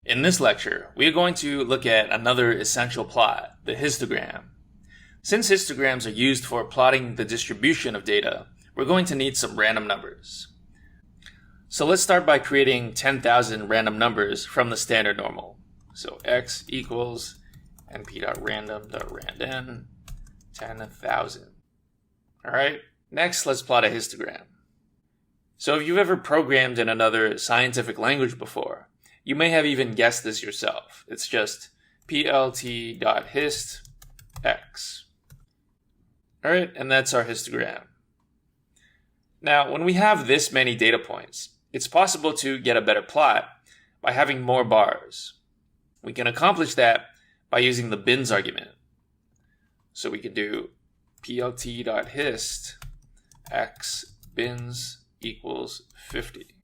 In this lecture, we are going to look at another essential plot, the histogram. Since histograms are used for plotting the distribution of data, we're going to need some random numbers. So let's start by creating 10,000 random numbers from the standard normal. So x equals np.random.randn 10,000. Alright, next let's plot a histogram. So if you've ever programmed in another scientific language before, you may have even guessed this yourself. It's just plt.hist x. Alright, and that's our histogram. Now, when we have this many data points, it's possible to get a better plot by having more bars. We can accomplish that by using the bins argument. So we can do plt.hist x bins equals 50.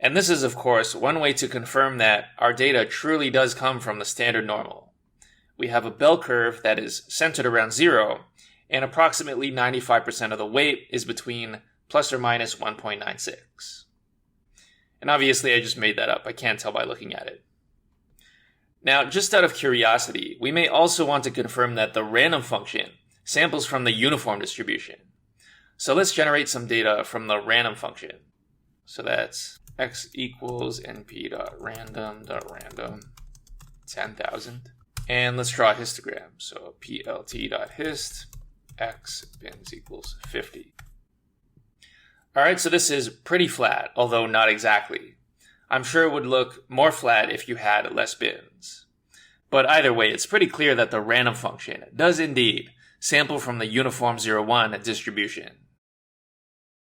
And this is, of course, one way to confirm that our data truly does come from the standard normal. We have a bell curve that is centered around 0, and approximately 95% of the weight is between plus or minus 1.96. And obviously I just made that up. I can't tell by looking at it. Now, just out of curiosity, we may also want to confirm that the random function samples from the uniform distribution. So let's generate some data from the random function. So that's x equals np.random.random 10,000. And let's draw a histogram. So plt.hist x bins equals 50. Alright, so this is pretty flat, although not exactly. I'm sure it would look more flat if you had less bins. But either way, it's pretty clear that the random function does indeed sample from the uniform 0-1 distribution.